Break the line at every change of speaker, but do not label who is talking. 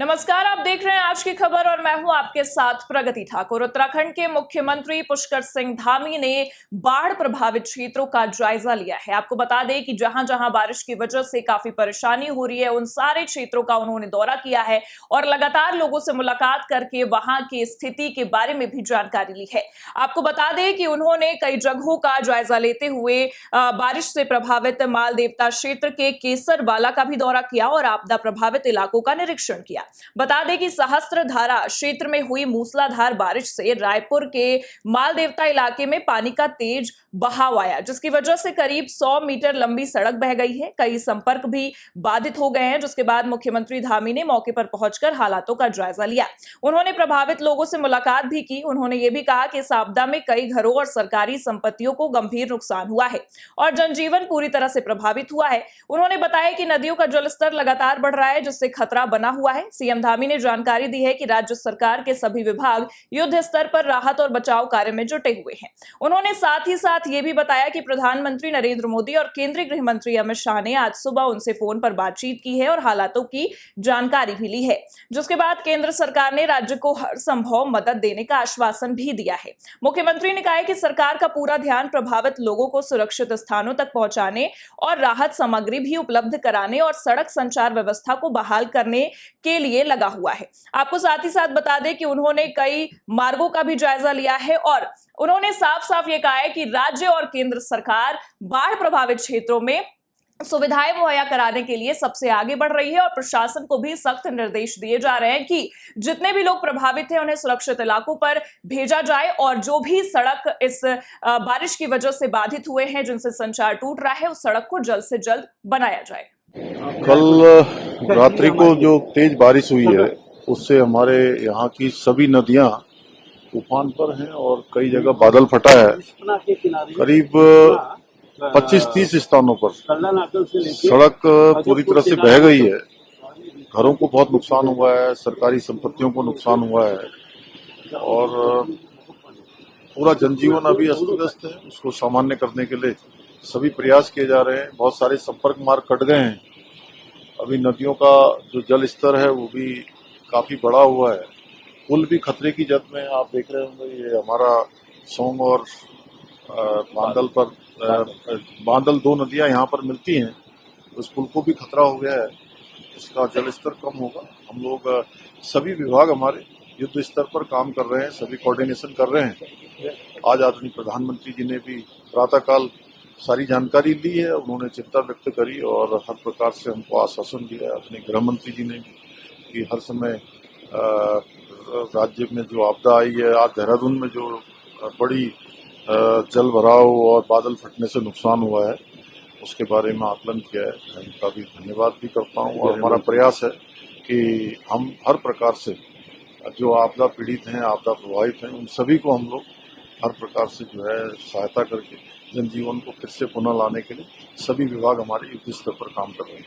नमस्कार, आप देख रहे हैं आज की खबर और मैं हूं आपके साथ प्रगति ठाकुर। उत्तराखंड के मुख्यमंत्री पुष्कर सिंह धामी ने बाढ़ प्रभावित क्षेत्रों का जायजा लिया है। आपको बता दें कि जहां जहां बारिश की वजह से काफी परेशानी हो रही है, उन सारे क्षेत्रों का उन्होंने दौरा किया है और लगातार लोगों से मुलाकात करके वहां की स्थिति के बारे में भी जानकारी ली है। आपको बता दें कि उन्होंने कई जगहों का जायजा लेते हुए बारिश से प्रभावित माल देवता क्षेत्र के केसरवाला का भी दौरा किया और आपदा प्रभावित इलाकों का निरीक्षण किया। बता दें कि सहस्त्रधारा क्षेत्र में हुई मूसलाधार बारिश से रायपुर के माल देवता इलाके में पानी का तेज बहाव आया, जिसकी वजह से करीब 100 मीटर लंबी सड़क बह गई है। कई संपर्क भी बाधित हो गए हैं, जिसके बाद मुख्यमंत्री धामी ने मौके पर पहुंचकर हालातों का जायजा लिया। उन्होंने प्रभावित लोगों से मुलाकात भी की। उन्होंने ये भी कहा कि इस आपदा में कई घरों और सरकारी संपत्तियों को गंभीर नुकसान हुआ है और जनजीवन पूरी तरह से प्रभावित हुआ है। उन्होंने बताया कि नदियों का जलस्तर लगातार बढ़ रहा है, जिससे खतरा बना हुआ है। सीएम धामी ने जानकारी दी है कि राज्य सरकार के सभी विभाग युद्ध स्तर पर राहत और बचाव कार्य में जुटे हुए हैं। उन्होंने साथ ही साथ ये भी बताया कि प्रधानमंत्री नरेंद्र मोदी और केंद्रीय गृह मंत्री अमित शाह ने आज सुबह उनसे फोन पर बातचीत की है और हालातों की जानकारी भी ली है, जिसके बाद केंद्र सरकार ने राज्य को हर संभव मदद देने का आश्वासन भी दिया है। मुख्यमंत्री ने कहा है कि सरकार का पूरा ध्यान प्रभावित लोगों को सुरक्षित स्थानों तक पहुंचाने और राहत सामग्री भी उपलब्ध कराने और सड़क संचार व्यवस्था को बहाल करने के लिए लगा हुआ है। आपको साथ ही साथ बता दें कि उन्होंने कई मार्गों का भी जायजा लिया है और उन्होंने साफ साफ ये कहा है कि राज्य और केंद्र सरकार बाढ़ प्रभावित क्षेत्रों में सुविधाएं मुहैया कराने के लिए सबसे आगे बढ़ रही है और प्रशासन को भी सख्त निर्देश दिए जा रहे हैं कि जितने भी लोग प्रभावित हैं उन्हें सुरक्षित इलाकों पर भेजा जाए और जो भी सड़क इस बारिश की वजह से बाधित हुए हैं, जिनसे संचार टूट रहा है, उस सड़क को जल्द से जल्द बनाया जाए।
कल रात्रि को जो तेज बारिश हुई है उससे हमारे यहाँ की सभी नदियां उफान पर हैं और कई जगह बादल फटा है। करीब 25-30 स्थानों पर सड़क पूरी तरह से बह गई है। घरों को बहुत नुकसान हुआ है, सरकारी संपत्तियों को नुकसान हुआ है और पूरा जनजीवन अभी अस्त व्यस्त है। उसको सामान्य करने के लिए सभी प्रयास किए जा रहे हैं। बहुत सारे संपर्क मार्ग कट गए हैं। अभी नदियों का जो जल स्तर है वो भी काफी बढ़ा हुआ है। पुल भी खतरे की जद में, आप देख रहे होंगे ये हमारा सोंग और बांदल पर बांदल दो नदियां यहाँ पर मिलती हैं, उस पुल को भी खतरा हो गया है। इसका जल स्तर कम होगा। हम लोग सभी विभाग हमारे युद्ध स्तर पर काम कर रहे हैं, सभी कोऑर्डिनेशन कर रहे हैं। आज आदरणीय प्रधानमंत्री जी ने भी प्रातःकाल सारी जानकारी दी है, उन्होंने चिंता व्यक्त करी और हर प्रकार से हमको आश्वासन दिया है। अपने गृह मंत्री जी ने भी कि हर समय राज्य में जो आपदा आई है, आज देहरादून में जो बड़ी जल भराव और बादल फटने से नुकसान हुआ है, उसके बारे में आकलन किया है। मैं उनका भी धन्यवाद भी करता हूँ और हमारा प्रयास है कि हम हर प्रकार से जो आपदा पीड़ित हैं, आपदा प्रभावित हैं, उन सभी को हम लोग हर प्रकार से जो है सहायता करके जनजीवन को फिर से पुनः लाने के लिए सभी विभाग हमारे युद्ध स्तर पर काम कर रहे हैं।